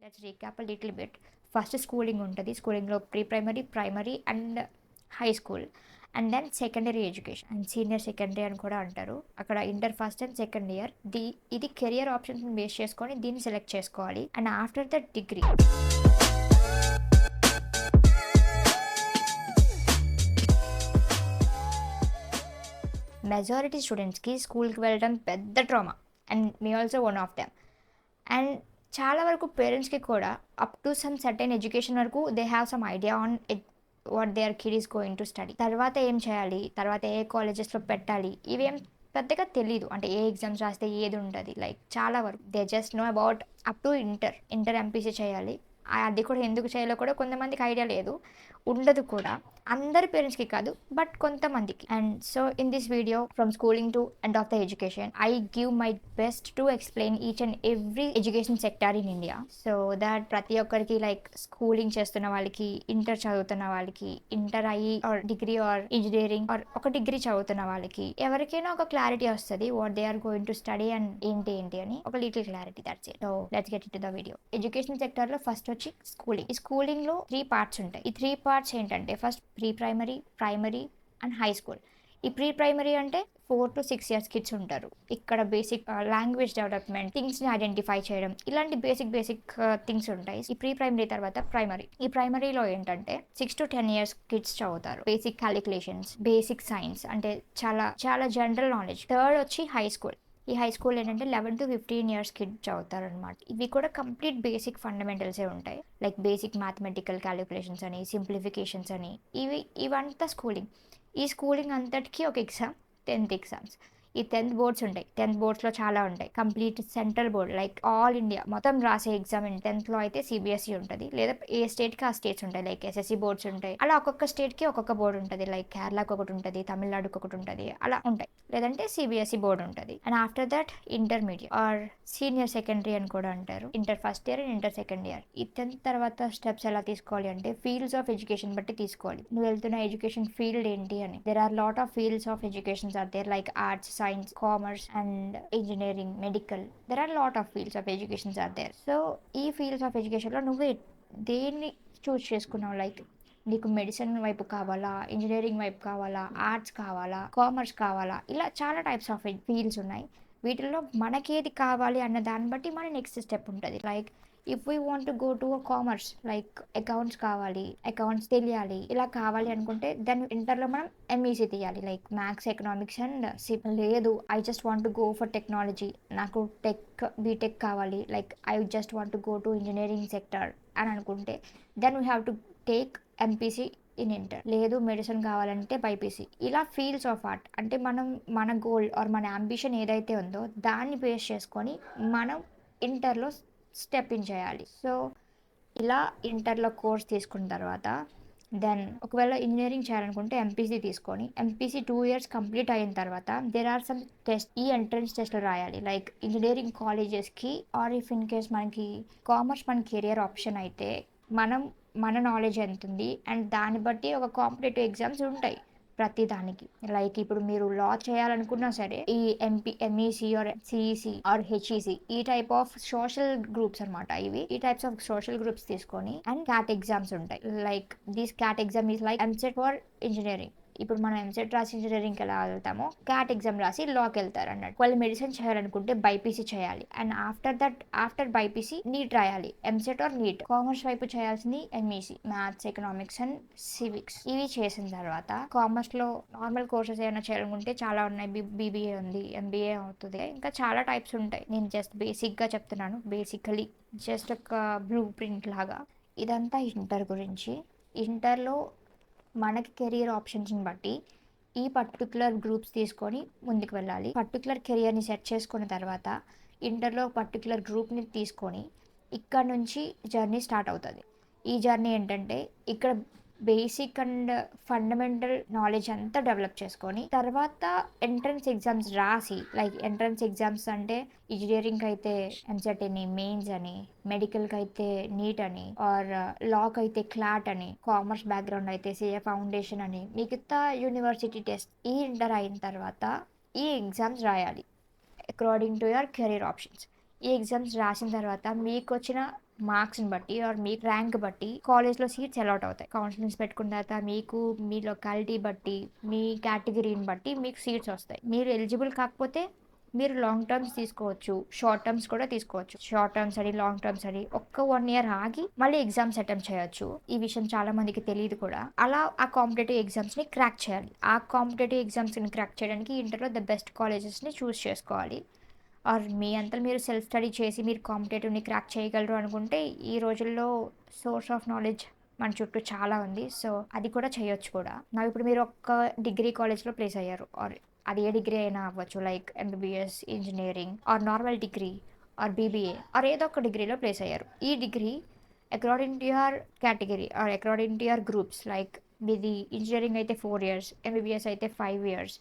Let's recap a little bit. First schooling ఉంటుంది. స్కూలింగ్‌లో pre primary, primary and high school. And then secondary education and senior secondary అని కూడా అంటారు. అక్కడ inter first and second year. ఇది career ఆప్షన్స్‌ని base చేసుకొని దీన్ని సెలెక్ట్ చేసుకోవాలి. And after that degree. Majority స్టూడెంట్స్‌కి స్కూల్‌కి వెళ్ళడం పెద్ద trauma. And me also one of them. And చాలా వరకు పేరెంట్స్‌కి కూడా up to some certain education వరకు they have some idea on what their kid is going to study. తర్వాత ఏం చేయాలి, తర్వాత ఏ కాలేజెస్‌లో పెట్టాలి, ఇవేం పెద్దగా తెలీదు. అంటే ఏ ఎగ్జామ్స్ రాస్తే ఏది ఉంటది, లైక్ చాలా వరకు they just know about up to inter MPC చేయాలి. అది కూడా ఎందుకు చేయాలో కూడా కొంతమందికి ఐడియా లేదు, ఉండదు కూడా. అందరి పేరెంట్స్‌కి కాదు, బట్ కొంతమందికి. And so in this video from schooling to end of the education, I give my best to explain each and every education sector in India. So that ప్రతి ఒక్కరికి, లైక్ స్కూలింగ్ చేస్తున్న వాళ్ళకి, ఇంటర్ చదువుతున్న వాళ్ళకి, inter అయ్యి or degree or engineering or ఒక degree చదువుతున్న వాళ్ళకి ఎవరికైనా ఒక క్లారిటీ వస్తుంది what they are going to study and ఏంటి అని ఒక little clarity. That's it. So let's get it to the video. Education sector లో ఫస్ట్ వచ్చి స్కూలింగ్. ఈ స్కూలింగ్ లో 3 పార్ట్స్ ఉంటాయి. ఈ 3 పార్ట్స్ ఏంటంటే, first pre primary, primary and high school. ఈ ప్రీ ప్రైమరీ అంటే 4 to 6 years కిడ్స్ ఉంటారు. ఇక్కడ బేసిక్ లాంగ్వేజ్ డెవలప్మెంట్, థింగ్స్ ని ఐడెంటిఫై చేయడం, ఇలాంటి బేసిక్ థింగ్స్ ఉంటాయి ఈ ప్రీ ప్రైమరీ తర్వాత ప్రైమరీ. ఈ ప్రైమరీలో ఏంటంటే 6 to 10 years కిడ్స్ చదువుతారు. బేసిక్ క్యాలిక్యులేషన్స్, బేసిక్ సైన్స్, అంటే చాలా చాలా జనరల్ నాలెడ్జ్. థర్డ్ వచ్చి హై స్కూల్. ఈ హై స్కూల్ ఏంటంటే 11 to 15 years కిడ్ చదువుతారు అనమాట. ఇవి కూడా కంప్లీట్ బేసిక్ ఫండమెంటల్సే ఉంటాయి, లైక్ బేసిక్ మ్యాథమెటికల్ క్యాలిక్యులేషన్స్ అని, సింప్లిఫికేషన్స్ అని, ఇవంతా స్కూలింగ్. ఈ స్కూలింగ్ అంతటికీ ఒక ఎగ్జామ్, 10th ఎగ్జామ్స్. ఈ 10th బోర్డ్స్ ఉంటాయి. 10th బోర్డ్స్లో చాలా ఉంటాయి. Complete central board, like all India మొత్తం రాసే ఎగ్జామ్. 10th అయితే సిబిఎస్ఈ ఉంటుంది, లేదా ఏ స్టేట్కి ఆ స్టేట్స్ ఉంటాయి, లైక్ ఎస్ఎస్సి బోర్డ్స్ ఉంటాయి. అలా ఒక్కొక్క స్టేట్కి ఒక్కొక్క బోర్డు ఉంటుంది, లైక్ కేరళకు ఒకటి ఉంటుంది, తమిళనాడుకి ఒకటి ఉంటుంది, అలా ఉంటాయి. లేదంటే సిబిఎస్ఈ బోర్డు ఉంటుంది. And after that intermediate or senior secondary అని కూడా అంటారు. Inter first year and inter second year. ఈ 10th తర్వాత స్టెప్స్ ఎలా తీసుకోవాలి అంటే, ఫీల్డ్స్ ఆఫ్ ఎడ్యుకేషన్ బట్టి తీసుకోవాలి. నువ్వు వెళ్తున్న ఎడ్యుకేషన్ ఫీల్డ్ ఏంటి అని. There are lot of fields of educations are there, like arts, science, commerce and engineering, medical. There are lot of fields of educations are there. So ఈ fields of ఎడ్యుకేషన్లో నువ్వు దేన్ని చూస్ చేసుకున్నావు, లైక్ నీకు medicine వైపు కావాలా, ఇంజనీరింగ్ వైపు కావాలా, ఆర్ట్స్ కావాలా, కామర్స్ కావాలా, ఇలా చాలా టైప్స్ ఆఫ్ ఫీల్డ్స్ ఉన్నాయి. వీటిల్లో మనకేది కావాలి అన్న దాన్ని బట్టి మన నెక్స్ట్ స్టెప్ ఉంటుంది. Like if we want to go to commerce, like accounts కావాలి, అకౌంట్స్ తెలియాలి, ఇలా కావాలి అనుకుంటే దాని ఇంటర్లో మనం ఎంఈసీ తీయాలి, లైక్ మ్యాథ్స్, ఎకనామిక్స్ అండ్ సిప్. లేదు, I just want to go for technology, నాకు బీటెక్ కావాలి, like I just want to go to engineering sector అని అనుకుంటే then we have to take MPC in inter. లేదు మెడిసిన్ కావాలంటే BiPC. ఇలా fields of art, అంటే మన గోల్ ఆర్ మన అంబిషన్ ఏదైతే ఉందో దాన్ని బేస్ చేసుకొని మనం ఇంటర్లో స్టెప్ ఇన్ చేయాలి. సో ఇలా ఇంటర్లో కోర్స్ తీసుకున్న తర్వాత దెన్ ఒకవేళ ఇంజనీరింగ్ చేయాలనుకుంటే ఎంపీసీ తీసుకొని, ఎంపీసీ 2 years కంప్లీట్ అయిన తర్వాత దెర్ ఆర్ సమ్ టెస్ట్, ఈ ఎంట్రన్స్ టెస్ట్లు రాయాలి, లైక్ ఇంజనీరింగ్ కాలేజెస్కి. ఆర్ ఇఫ్ ఇన్ కేస్ మనకి కామర్స్ మన కెరియర్ ఆప్షన్ అయితే మన నాలెడ్జ్ ఎంత ఉంది అండ్ దాన్ని బట్టి ఒక కాంపిటేటివ్ ఎగ్జామ్స్ ఉంటాయి ప్రతి దానికి. లైక్ ఇప్పుడు మీరు లా చేయాలనుకున్నా సరే ఈ MEC or CEC or HEC, ఈ టైప్ ఆఫ్ సోషల్ గ్రూప్స్ అనమాట. ఈ టైప్స్ ఆఫ్ సోషల్ గ్రూప్స్ తీసుకొని అండ్ క్యాట్ ఎగ్జామ్స్ ఉంటాయి. Like this CAT exam is like EAMCET for engineering. ఇప్పుడు మనం ఎంసెట్ రాసి ఇంజనీరింగ్కి ఎలా వెళ్తామో క్యాట్ ఎగ్జామ్ రాసి లాకి వెళ్తారు అన్నట్టు. వాళ్ళు మెడిసిన్ చేయాలనుకుంటే బైపీసీ చేయాలి. అండ్ ఆఫ్టర్ బైపీసీ నీట్ రాయాలి, ఎంసెట్ ఆర్ నీట్. కామర్స్ వైపు చేయాల్సింది MEC, maths, economics and civics. ఇవి చేసిన తర్వాత కామర్స్ లో నార్మల్ కోర్సెస్ ఏమైనా చేయాలనుకుంటే చాలా ఉన్నాయి. బీబీఏ ఉంది, ఎంబీఏ అవుతుంది, ఇంకా చాలా టైప్స్ ఉంటాయి. నేను జస్ట్ బేసిక్ గా చెప్తున్నాను, బేసికలీ జస్ట్ ఒక బ్లూ ప్రింట్ లాగా. ఇదంతా ఇంటర్ గురించి. ఇంటర్లో మనకి కెరియర్ ఆప్షన్స్ని బట్టి ఈ పర్టికులర్ గ్రూప్స్ తీసుకొని ముందుకు వెళ్ళాలి. పర్టికులర్ కెరియర్ని సెట్ చేసుకున్న తర్వాత ఇంటర్లో పర్టికులర్ గ్రూప్ని తీసుకొని ఇక్కడ నుంచి జర్నీ స్టార్ట్ అవుతుంది. ఈ జర్నీ ఏంటంటే, ఇక్కడ బేసిక్ అండ్ ఫండమెంటల్ నాలెడ్జ్ అంతా డెవలప్ చేసుకొని తర్వాత ఎంట్రన్స్ ఎగ్జామ్స్ రాసి, లైక్ ఎంట్రన్స్ ఎగ్జామ్స్ అంటే ఇంజనీరింగ్ అయితే ఎంసెట్ అని, మెయిన్స్ అని, మెడికల్కి అయితే నీట్ అని, ఆర్ లాకి అయితే క్లాట్ అని, కామర్స్ బ్యాక్గ్రౌండ్ అయితే సిఏ ఫౌండేషన్ అని, మిగతా యూనివర్సిటీ టెస్ట్. ఈ ఇంటర్ అయిన తర్వాత ఈ ఎగ్జామ్స్ రాయాలి according to your career options. ఈ ఎగ్జామ్స్ రాసిన తర్వాత మీకు వచ్చిన మార్క్స్ని బట్టి ఆర్ మీ ర్యాంక్ బట్టి కాలేజ్లో సీట్స్ అలాట్ అవుతాయి. కౌన్సిలింగ్స్ పెట్టుకున్న తర్వాత మీకు మీ లొకాలిటీ బట్టి మీ కేటగిరీని బట్టి మీకు సీట్స్ వస్తాయి. మీరు ఎలిజిబుల్ కాకపోతే మీరు లాంగ్ టర్మ్స్ తీసుకోవచ్చు, షార్ట్ టర్మ్స్ కూడా తీసుకోవచ్చు. షార్ట్ టర్మ్స్ అని లాంగ్ టర్మ్స్ అని ఒక్క 1 year ఆగి మళ్ళీ ఎగ్జామ్స్ అటెంప్ట్ చేయొచ్చు. ఈ విషయం చాలా మందికి తెలియదు కూడా. అలా ఆ కాంపిటేటివ్ ఎగ్జామ్స్ని క్రాక్ చేయాలి. ఆ కాంపిటేటివ్ ఎగ్జామ్స్ని క్రాక్ చేయడానికి ఇంటర్లో ద బెస్ట్ కాలేజెస్ని చూస్ చేసుకోవాలి. ఆర్ మీ అంతా మీరు సెల్ఫ్ స్టడీ చేసి మీరు కాంపిటేటివ్ని క్రాక్ చేయగలరు అనుకుంటే ఈ రోజుల్లో సోర్స్ ఆఫ్ నాలెడ్జ్ మన చుట్టూ చాలా ఉంది. సో అది కూడా చేయొచ్చు కూడా. ఇప్పుడు మీరు ఒక్క డిగ్రీ కాలేజ్లో ప్లేస్ అయ్యారు, ఆర్ అది ఏ డిగ్రీ అయినా అవ్వచ్చు, like MBBS, engineering or normal degree or BBA or ఏదో ఒక డిగ్రీలో ప్లేస్ అయ్యారు. ఈ degree according to your category or according to your groups, like మీది ఇంజనీరింగ్ అయితే 4 years, ఎంబీబీఎస్ అయితే 5 years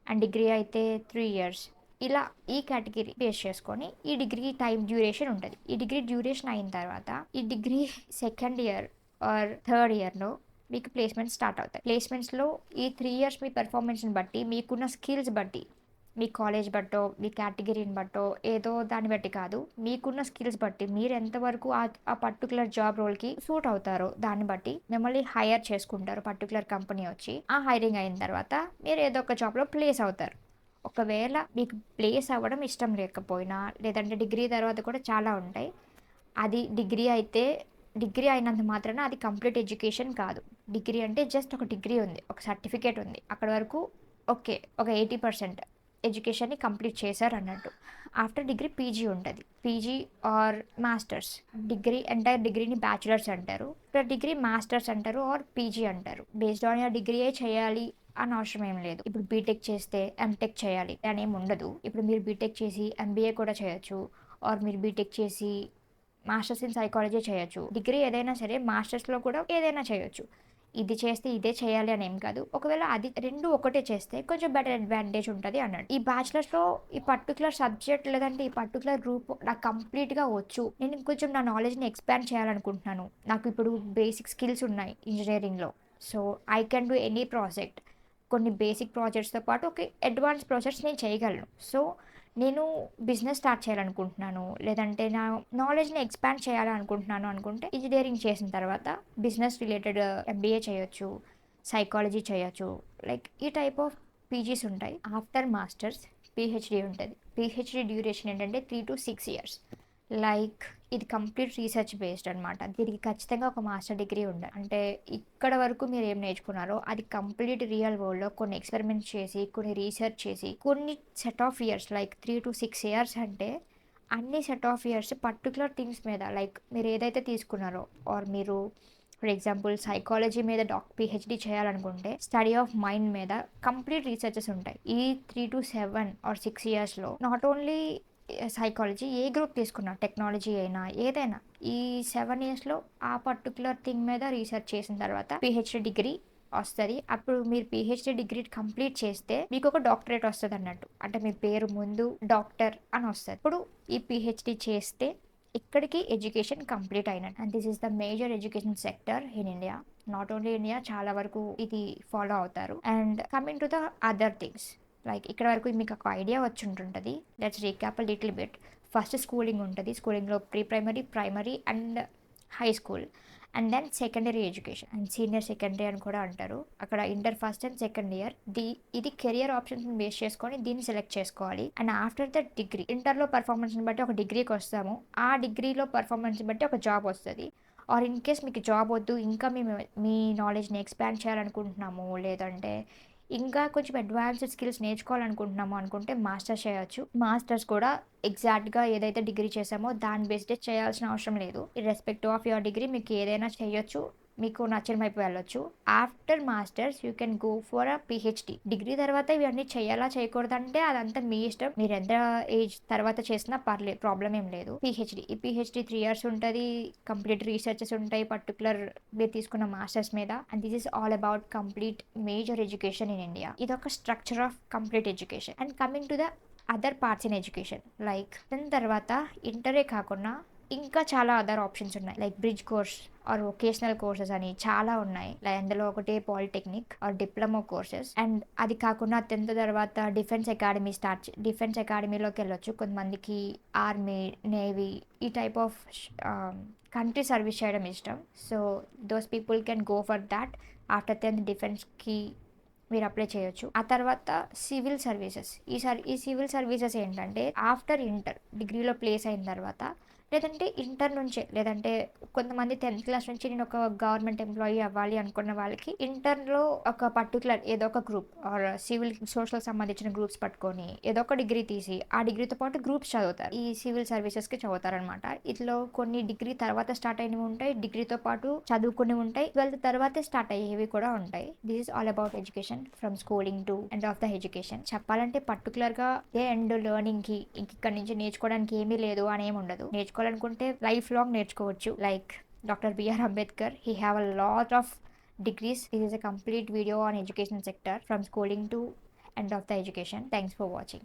అండ్ డిగ్రీ అయితే 3 years. ఇలా ఈ కేటగిరీ బేస్ చేసుకొని ఈ డిగ్రీ టైం డ్యూరేషన్ ఉంటుంది. ఈ డిగ్రీ డ్యూరేషన్ అయిన తర్వాత ఈ degree second year or third ఇయర్లో మీకు ప్లేస్మెంట్స్ స్టార్ట్ అవుతాయి. ప్లేస్మెంట్స్లో ఈ 3 years మీ పెర్ఫార్మెన్స్ని బట్టి, మీకున్న స్కిల్స్ బట్టి, మీ కాలేజ్ బట్టో మీ కేటగిరీని బట్టో ఏదో దాన్ని బట్టి కాదు, మీకున్న స్కిల్స్ బట్టి మీరు ఎంతవరకు ఆ పర్టికులర్ జాబ్ రోల్కి సూట్ అవుతారో దాన్ని బట్టి మిమ్మల్ని హైర్ చేసుకుంటారు పర్టికులర్ కంపెనీ వచ్చి. ఆ హైరింగ్ అయిన తర్వాత మీరు ఏదో ఒక జాబ్లో ప్లేస్ అవుతారు. ఒకవేళ మీకు ప్లేస్ అవ్వడం ఇష్టం లేకపోయినా, లేదంటే డిగ్రీ తర్వాత కూడా చాలా ఉంటాయి. అది డిగ్రీ అయితే డిగ్రీ అయినంత మాత్రాన అది కంప్లీట్ ఎడ్యుకేషన్ కాదు. డిగ్రీ అంటే జస్ట్ ఒక డిగ్రీ ఉంది, ఒక సర్టిఫికేట్ ఉంది, అక్కడ వరకు ఓకే, ఒక 80% ఎడ్యుకేషన్ని కంప్లీట్ చేశారు అన్నట్టు. ఆఫ్టర్ డిగ్రీ పీజీ ఉంటుంది. PG are masters. Degree entire డిగ్రీని బ్యాచులర్స్ అంటారు, డిగ్రీ మాస్టర్స్ అంటారు ఆర్ పీజీ అంటారు. బేస్డ్ ఆన్ యువర్ డిగ్రీయే చేయాలి అని అవసరం ఏం లేదు. ఇప్పుడు బీటెక్ చేస్తే ఎంటెక్ చేయాలి అని ఏమి ఉండదు. ఇప్పుడు మీరు బీటెక్ చేసి ఎంబీఏ కూడా చేయొచ్చు, ఆర్ మీరు బీటెక్ చేసి మాస్టర్స్ ఇన్ సైకాలజీ చేయొచ్చు. డిగ్రీ ఏదైనా సరే మాస్టర్స్లో కూడా ఏదైనా చేయొచ్చు. ఇది చేస్తే ఇదే చేయాలి అని ఏం కాదు. ఒకవేళ అది రెండు ఒకటే చేస్తే కొంచెం బెటర్ అడ్వాంటేజ్ ఉంటుంది అన్నాడు. ఈ బ్యాచిలర్స్లో ఈ పర్టికులర్ సబ్జెక్ట్ లేదంటే ఈ పర్టికులర్ గ్రూప్ నాకు కంప్లీట్గా వచ్చు, నేను ఇంకొంచెం నా నాలెడ్జ్ని ఎక్స్పాండ్ చేయాలనుకుంటున్నాను, నాకు ఇప్పుడు బేసిక్ స్కిల్స్ ఉన్నాయి ఇంజనీరింగ్లో, so I can do any project. కొన్ని బేసిక్ ప్రాజెక్ట్స్తో పాటు ఒక అడ్వాన్స్ ప్రాజెక్ట్స్ నేను చేయగలను. సో నేను బిజినెస్ స్టార్ట్ చేయాలనుకుంటున్నాను, లేదంటే నా నాలెడ్జ్ని ఎక్స్పాండ్ చేయాలనుకుంటున్నాను అనుకుంటే ఇంజనీరింగ్ చేసిన తర్వాత బిజినెస్ రిలేటెడ్ ఎంబీఏ చేయొచ్చు, సైకాలజీ చేయొచ్చు. లైక్ ఈ టైప్ ఆఫ్ పీజీస్ ఉంటాయి. ఆఫ్టర్ మాస్టర్స్ పిహెచ్డి ఉంటుంది. పిహెచ్డి డ్యూరేషన్ ఏంటంటే 3 to 6 years. లైక్ ఇది కంప్లీట్ రీసెర్చ్ బేస్డ్ అనమాట. దీనికి ఖచ్చితంగా ఒక మాస్టర్ డిగ్రీ ఉండాలి. అంటే ఇక్కడ వరకు మీరు ఏం నేర్చుకున్నారో అది కంప్లీట్ రియల్ వరల్డ్లో కొన్ని ఎక్స్పెరిమెంట్స్ చేసి, కొన్ని రీసెర్చ్ చేసి, కొన్ని set of years, like 3 to 6 years అంటే అన్ని set of years particular things మీద, లైక్ మీరు ఏదైతే తీసుకున్నారో ఆర్ మీరు ఫర్ ఎగ్జాంపుల్ సైకాలజీ మీద పిహెచ్డి చేయాలనుకుంటే స్టడీ ఆఫ్ మైండ్ మీద కంప్లీట్ రీసెర్చెస్ ఉంటాయి. ఈ 3 to 7 or 6 yearsలో నాట్ ఓన్లీ సైకాలజీ ఏ గ్రూప్ తీసుకున్నా, టెక్నాలజీ అయినా ఏదైనా, ఈ 7 yearsలో ఆ పర్టికులర్ థింగ్ మీద రీసెర్చ్ చేసిన తర్వాత పిహెచ్డి డిగ్రీ వస్తుంది. అప్పుడు మీరు పిహెచ్డి డిగ్రీ కంప్లీట్ చేస్తే మీకు ఒక డాక్టరేట్ వస్తుంది అన్నట్టు. అంటే మీ పేరు ముందు డాక్టర్ అని వస్తుంది. ఇప్పుడు ఈ పిహెచ్డి చేస్తే ఇక్కడికి ఎడ్యుకేషన్ కంప్లీట్ అయినట్టు. And this is the major education sector in India. Not only India, చాలా వరకు ఇది ఫాలో అవుతారు. And coming to the other things, like ఇక్కడ వరకు మీకు ఒక ఐడియా వచ్చి ఉంటుంటుంది. Let's recap a little bit. First schooling ఉంటుంది. స్కూలింగ్లో pre primary, primary and high school, and then secondary education and senior secondary అని కూడా అంటారు. అక్కడ inter first and second year ఇది కెరియర్ ఆప్షన్స్ని బేస్ చేసుకొని దీన్ని సెలెక్ట్ చేసుకోవాలి. అండ్ ఆఫ్టర్ దట్ డిగ్రీ, ఇంటర్లో పర్ఫార్మెన్స్ని బట్టి ఒక డిగ్రీకి వస్తాము, ఆ డిగ్రీలో పర్ఫార్మెన్స్ని బట్టి ఒక జాబ్ వస్తుంది. ఆర్ ఇన్ కేస్ మీకు జాబ్ వద్దు, ఇంకా మేము మీ నాలెడ్జ్ని ఎక్స్పాండ్ చేయాలనుకుంటున్నాము, లేదంటే ఇంకా కొంచెం అడ్వాన్స్డ్ స్కిల్స్ నేర్చుకోవాలనుకుంటున్నాము అనుకుంటే మాస్టర్స్ చేయొచ్చు. మాస్టర్స్ కూడా ఎగ్జాక్ట్గా ఏదైతే డిగ్రీ చేసామో దాని బేస్డే చేయాల్సిన అవసరం లేదు. ఇర్రెస్పెక్టివ్ ఆఫ్ యువర్ డిగ్రీ మీకు ఏదైనా చేయొచ్చు, మీకు నచ్చిన వైపు వెళ్ళొచ్చు. After masters you can go for a PhD. Degree తర్వాత ఇవన్నీ చేయాలా చేయకూడదంటే అదంతా మీ ఇష్టం, మీరు ఎంత ఏజ్ తర్వాత చేసినా పర్లేదు, ప్రాబ్లం ఏం లేదు. పిహెచ్డి, ఈ పిహెచ్డి 3 years ఉంటుంది. కంప్లీట్ రీసెర్చెస్ ఉంటాయి పర్టికులర్ మీరు తీసుకున్న మాస్టర్స్ మీద. And this is all about complete major education in India. ఇది ఒక structure of complete education. And coming to the other parts in education, like దాని తర్వాత ఇంటరే కాకుండా ఇంకా చాలా అదర్ ఆప్షన్స్ ఉన్నాయి, like bridge course or vocational courses అని చాలా ఉన్నాయి. లైక్ అందులో ఒకటి polytechnic or diploma courses. And అది కాకుండా 10th తర్వాత డిఫెన్స్ అకాడమీలోకి వెళ్ళొచ్చు. కొంతమందికి ఆర్మీ, నేవీ ఈ టైప్ ఆఫ్ కంట్రీ సర్వీస్ చేయడం ఇష్టం. So those people can go for that. After 10th డిఫెన్స్కి మీరు అప్లై చేయొచ్చు. ఆ తర్వాత సివిల్ సర్వీసెస్. ఈ సివిల్ సర్వీసెస్ ఏంటంటే ఆఫ్టర్ ఇంటర్ డిగ్రీలో ప్లేస్ అయిన తర్వాత, లేదంటే ఇంటర్ నుంచే, లేదంటే కొంతమంది 10th క్లాస్ నుంచి నేను ఒక గవర్నమెంట్ ఎంప్లాయీ అవ్వాలి అనుకున్న వాళ్ళకి ఇంటర్లో ఒక పర్టికులర్ ఏదో ఒక గ్రూప్ ఆర్ సివిల్ సోషల్ సంబంధించిన గ్రూప్స్ పట్టుకొని ఏదో ఒక డిగ్రీ తీసి ఆ డిగ్రీతో పాటు గ్రూప్స్ చదువుతారు. ఈ సివిల్ సర్వీసెస్కి చదువుతారనమాట. ఇట్లా కొన్ని డిగ్రీ తర్వాత స్టార్ట్ అయినవి ఉంటాయి, డిగ్రీతో పాటు చదువుకుని ఉంటాయి, 12th తర్వాతే స్టార్ట్ అయ్యేవి కూడా ఉంటాయి. This is all about education from schooling to end of the education. చెప్పాలంటే పర్టికులర్గా ఏ ఎండ్ లెర్నింగ్కి ఇక్కడ నుంచి నేర్చుకోవడానికి ఏమీ లేదు అని ఏమి ఉండదు. నేర్చుకోవాలనుకుంటే లైఫ్ లాంగ్ నేర్చుకోవచ్చు. Like doctor B R Ambedkar, he have a lot of degrees. This is a complete video on education sector from schooling to end of the education. Thanks for watching.